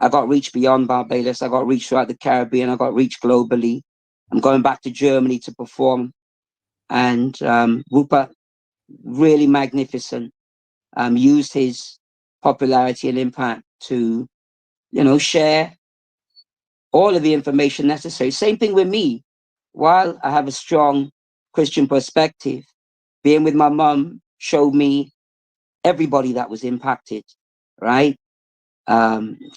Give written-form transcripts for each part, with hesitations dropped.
I got reach beyond Barbados. I got reach throughout the Caribbean. I got reach globally. I'm going back to Germany to perform. And Rupert, really magnificent, used his popularity and impact to, share all of the information necessary. Same thing with me. While I have a strong Christian perspective, being with my mum showed me everybody that was impacted, right?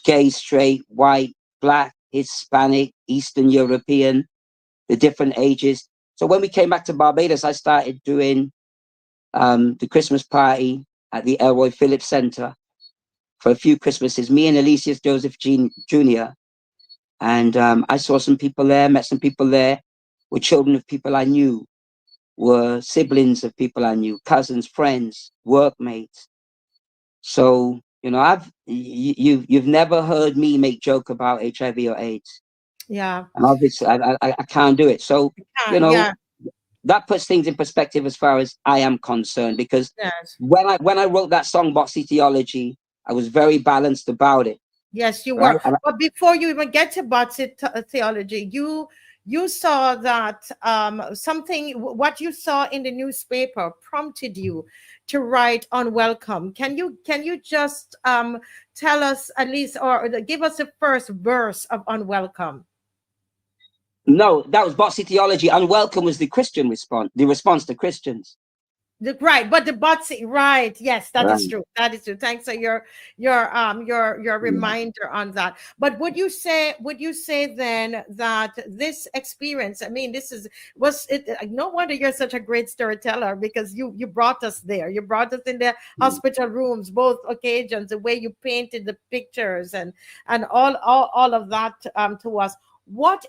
Gay, straight, white, black, Hispanic, Eastern European, the different ages. So when we came back to Barbados, I started doing the Christmas party at the Elroy Phillips Center for a few Christmases, me and Alicius Joseph Jr. And I saw some people there, met some people there, were children of people I knew, were siblings of people I knew, cousins, friends, workmates. So, you've never heard me make joke about HIV or AIDS. Yeah. And obviously I can't do it. So, Yeah. that puts things in perspective as far as I am concerned, because Yes. when I wrote that song, Boxy Theology, I was very balanced about it. Yes, you Right? were. But before you even get to theology, you saw that something, what you saw in the newspaper prompted you to write Unwelcome. Can you just tell us at least, or give us the first verse of Unwelcome? No, that was Boxy Theology. Unwelcome was the Christian response, the response to Christians. Right, but the Botsy, right? Yes, that is Right. true. That is true. Thanks for your reminder on that. But would you say then that this experience? I mean, was it? No wonder you're such a great storyteller, because you brought us there. You brought us in the hospital rooms, both occasions. The way you painted the pictures and all of that to us. What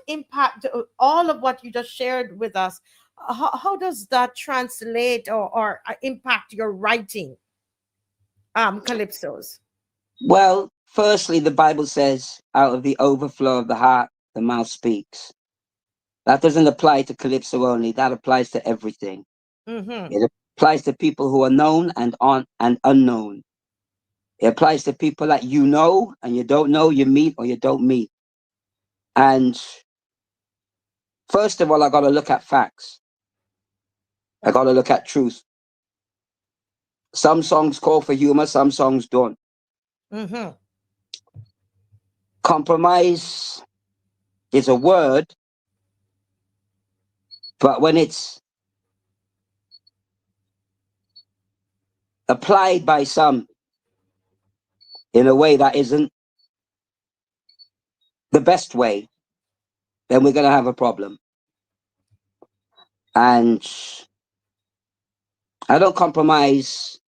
impact all of what you just shared with us? How does that translate or impact your writing, calypsos? Well, firstly, the Bible says, out of the overflow of the heart, the mouth speaks. That doesn't apply to Calypso only. That applies to everything. Mm-hmm. It applies to people who are known and unknown. It applies to people that you know and you don't know, you meet or you don't meet. And first of all, I got to look at facts. I got to look at truth. Some songs call for humor, some songs don't. Mm-hmm. Compromise is a word, but when it's applied by some in a way that isn't the best way, then we're going to have a problem. And I don't compromise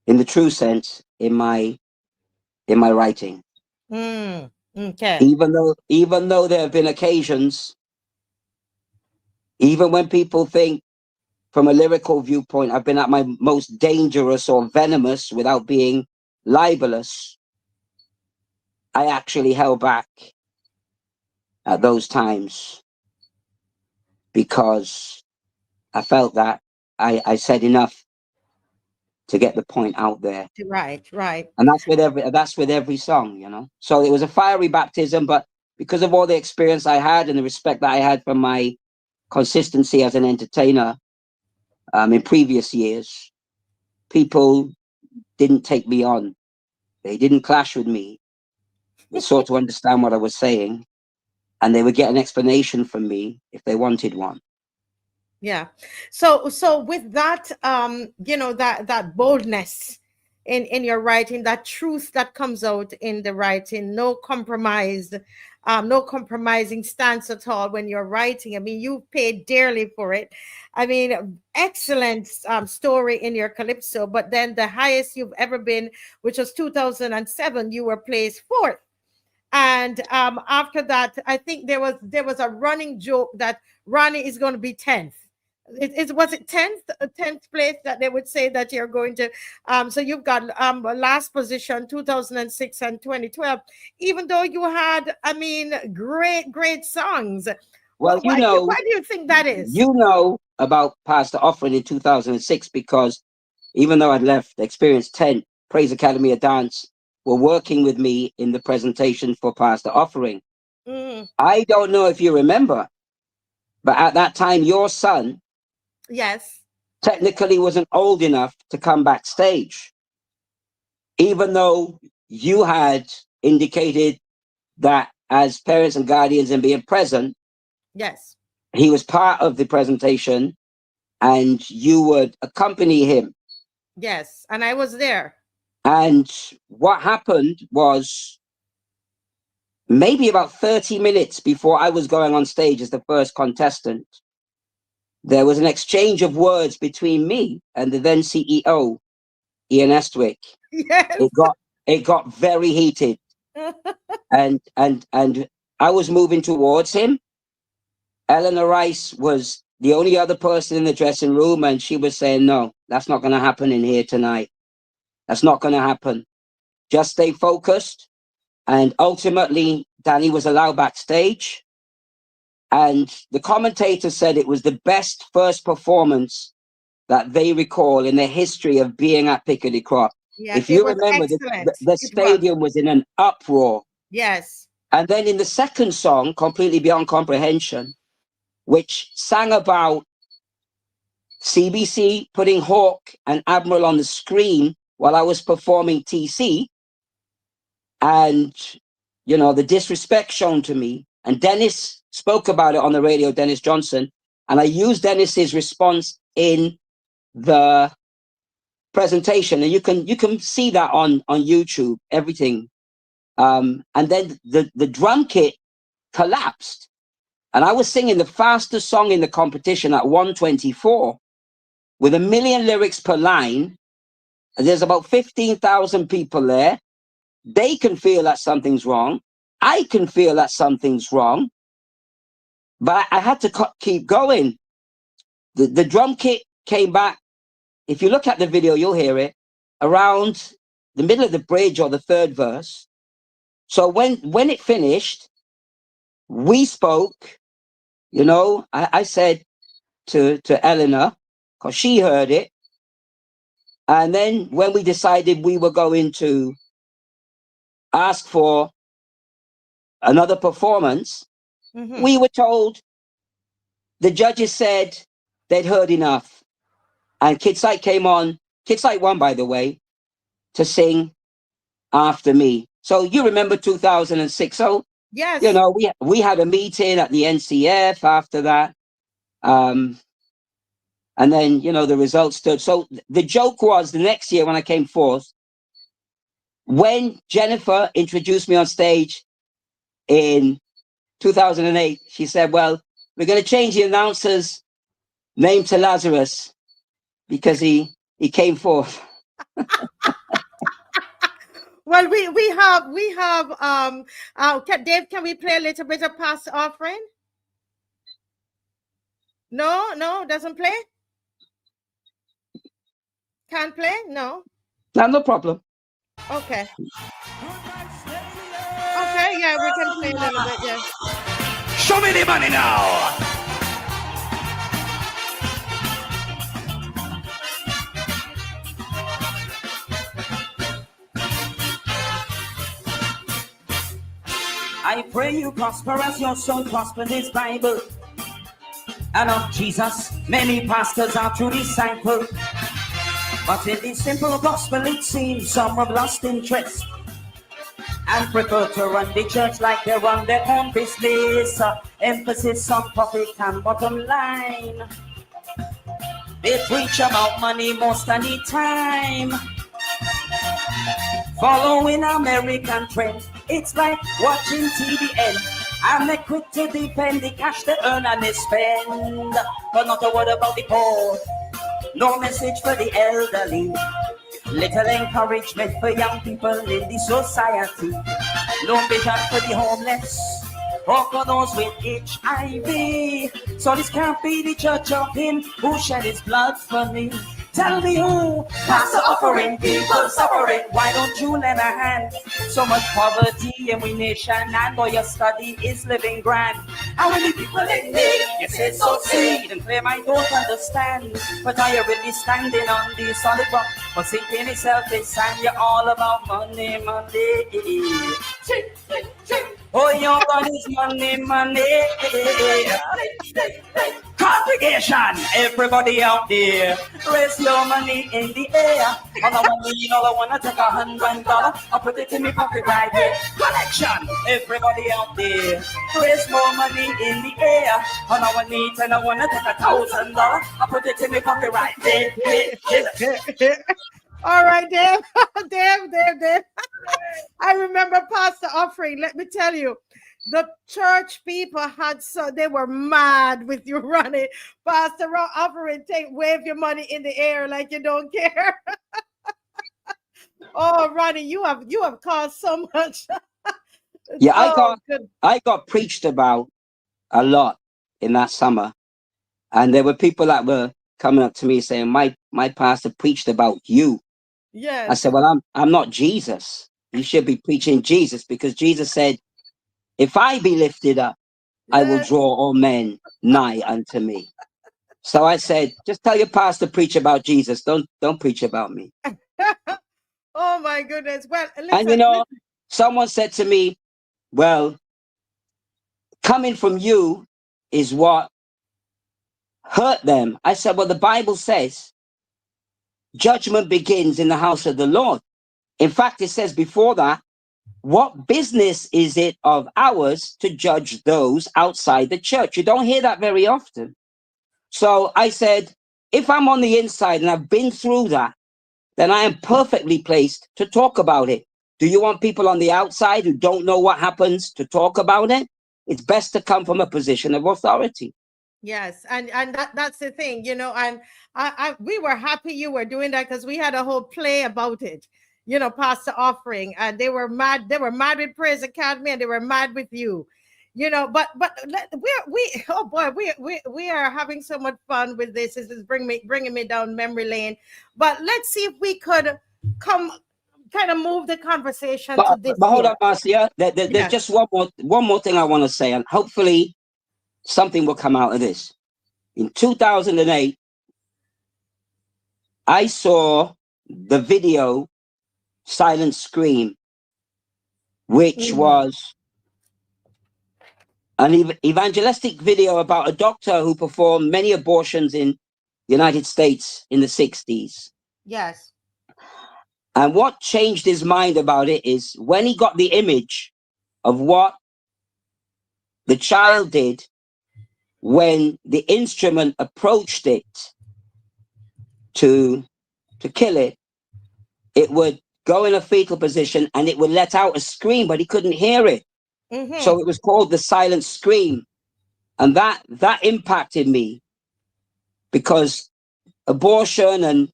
in the true sense in my writing. Okay. Even though there have been occasions, even when people think from a lyrical viewpoint I've been at my most dangerous or venomous without being libelous, I actually held back at those times because I felt that I said enough to get the point out there. Right. Right. And that's with every song. So it was a fiery baptism, but because of all the experience I had and the respect that I had for my consistency as an entertainer in previous years, people didn't take me on. They didn't clash with me. They sought to understand what I was saying, and they would get an explanation from me if they wanted one. Yeah. So with that, that boldness in your writing, that truth that comes out in the writing, no compromise, no compromising stance at all when you're writing. I mean, you paid dearly for it. I mean, excellent story in your Calypso, but then the highest you've ever been, which was 2007, you were placed fourth. And after that, I think there was a running joke that Ronnie is going to be 10th. Was it 10th place that they would say that you're going to so you've got last position 2006 and 2012, even though you had, I mean, great songs. Well, Why do you think that is? you know about Pastor Offering in 2006 because even though I'd left Experience 10, Praise Academy of Dance, were working with me in the presentation for Pastor Offering. Mm. I don't know if you remember, but at that time, your son Yes. technically wasn't old enough to come backstage, even though you had indicated that as parents and guardians and being present, Yes. he was part of the presentation and you would accompany him. Yes. And I was there. And what happened was maybe about 30 minutes before I was going on stage as the first contestant, there was an exchange of words between me and the then CEO, Ian Estwick. Yes. It got very heated. And I was moving towards him. Eleanor Rice was the only other person in the dressing room, and she was saying, "No, that's not going to happen in here tonight. That's not going to happen. Just stay focused." And ultimately, Danny was allowed backstage. And the commentator said it was the best first performance that they recall in the history of being at Piccadilly Crop. Yeah, If it you was remember, excellent. the It was. stadium was in an uproar. Yes. And then in the second song, Completely Beyond Comprehension, which sang about CBC putting Hawk and Admiral on the screen while I was performing TC, and, you know, the disrespect shown to me. And Dennis spoke about it on the radio, Dennis Johnson, and I used Dennis's response in the presentation, and you can see that on YouTube, everything. And then the drum kit collapsed, and I was singing the fastest song in the competition at 124 with 1 million lyrics per line. And there's about 15,000 people there. They can feel that something's wrong. I can feel that something's wrong, but I had to keep going. The drum kit came back. If you look at the video, you'll hear it around the middle of the bridge or the third verse. So when it finished, we spoke. You know, I said to Eleanor, because she heard it. And then when we decided we were going to ask for another performance, we were told, the judges said they'd heard enough. And Kidsight came on, Kidsight won, by the way, to sing after me. So you remember 2006. So, Yes. you know, we had a meeting at the NCF after that. And then, you know, the results stood. So the joke was the next year when I came fourth, when Jennifer introduced me on stage in 2008, she said, well, we're going to change the announcer's name to Lazarus because he came forth. Well, we have Dave, can we play a little bit of Past Offering? No, doesn't play. Can't play? No. No problem. Okay. Okay, yeah, we can play a little bit, yeah. Show me the money now. I pray you prosper as your soul prosper this Bible. And of Jesus, many pastors are true disciples. But in this simple gospel, it seems some have lost interest and prefer to run the church like they run their own business. Emphasis on profit and bottom line. They preach about money most of the time. Following American trend, it's like watching TVN. And they quick to depend the cash they earn and they spend. But not a word about the poor. No message for the elderly. Little encouragement for young people in the society. No vision for the homeless or for those with HIV. So this can't be the church of him who shed his blood for me. Tell me who? Pastor Offering, people suffering. Why don't you lend a hand? So much poverty in we nation, and all your study is living grand. How many people in need? You say so sweet and claim I don't understand. But are you really standing on the solid rock? But thinking is selfish and you're all about money, money. Oh, your money's money, money. Congregation, everybody out there, raise your money in the air. All I want to all I want to take $100, I'll put it in my pocket right here. Collection, everybody out there, raise more money in the air. All I want and I want to take $1,000, I'll put it in my pocket right there. All right, Dave. Dave. I remember Pastor Offering. Let me tell you, the church people they were mad with you running. Pastor Offering, wave your money in the air like you don't care. Oh, Ronnie, you have caused so much. Yeah, I got preached about a lot in that summer, and there were people that were coming up to me saying, my pastor preached about you. Yes. I said, well, I'm not Jesus. You should be preaching Jesus, because Jesus said, if I be lifted up, I will draw all men nigh unto me. So I said, just tell your pastor preach about Jesus. Don't preach about me. Oh my goodness. Well, listen, and someone said to me, well, coming from you is what hurt them. I said, well, the Bible says judgment begins in the house of the Lord. In fact, it says before that, what business is it of ours to judge those outside the church? You don't hear that very often. So I said, if I'm on the inside and I've been through that, then I am perfectly placed to talk about it. Do you want people on the outside who don't know what happens to talk about it? It's best to come from a position of authority. Yes, and that's the thing, and we were happy you were doing that, because we had a whole play about it, Pastor Offering, and they were mad with Praise Academy, and they were mad with you, but we are having so much fun with this. This is bringing me down memory lane. But let's see if we could kind of move the conversation to this. But hold on, Marcia. There's just one more thing I want to say, and hopefully something will come out of this. In 2008, I saw the video Silent Scream, which was an evangelistic video about a doctor who performed many abortions in the United States in the 60s. Yes. And what changed his mind about it is when he got the image of what the child did when the instrument approached it to kill it, it would go in a fetal position and it would let out a scream, but he couldn't hear it. So it was called the silent scream. And that impacted me, because abortion and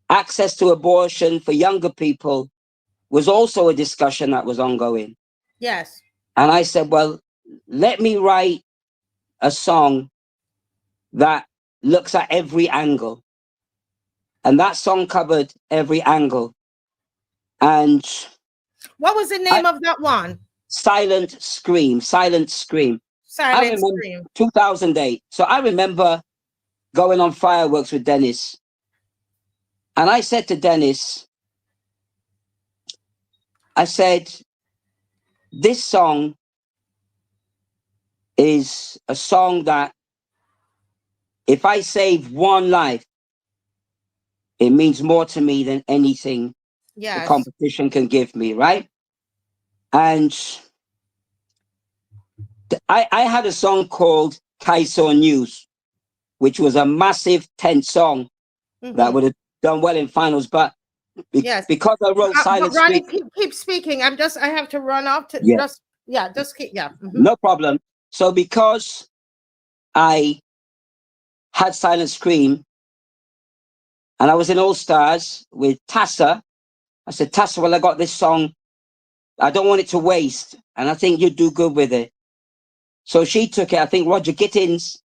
access to abortion for younger people was also a discussion that was ongoing. Yes. And I said, well, let me write a song that looks at every angle. And that song covered every angle. And what was the name of that one? Silent Scream. Silent Scream. Silent Scream. 2008. So I remember going on fireworks with Dennis. And I said to Dennis, I said, this song is a song that if I save one life, it means more to me than anything the competition can give me, right? And I had a song called Kaiso News, which was a massive 10 song that would have done well in finals, but because I wrote Silent Ronnie, keep speaking. I have to run off to just keep No problem. So because I had Silent Scream and I was in All Stars with Tassa, I said, Tassa, well, I got this song. I don't want it to waste, and I think you'd do good with it. So she took it. I think Roger Gittins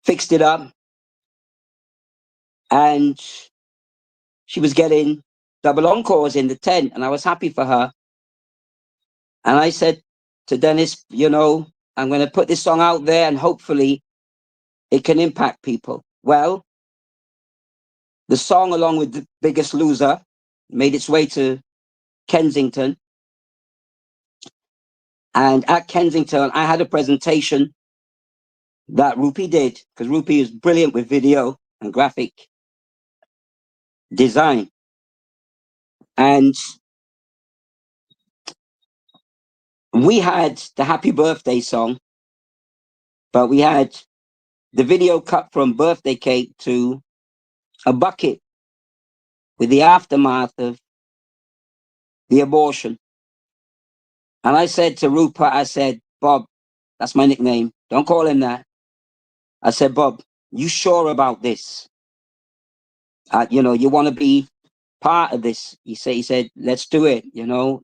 fixed it up, and she was getting double encores in the tent, and I was happy for her. And I said to Dennis, I'm going to put this song out there, and hopefully it can impact people. Well, The song, along with The Biggest Loser, made its way to Kensington. And at Kensington, I had a presentation that Rupi did, because Rupi is brilliant with video and graphic design. And we had the happy birthday song, but we had the video cut from birthday cake to a bucket with the aftermath of the abortion. And I said to Rupert, I said, Bob, that's my nickname. Don't call him that. I said, Bob, you sure about this? You want to be part of this? He said, let's do it.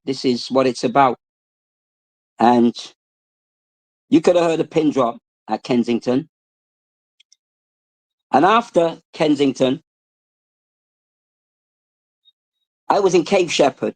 This is what it's about. And you could have heard a pin drop at Kensington. And after Kensington, I was in Cape Shepherd.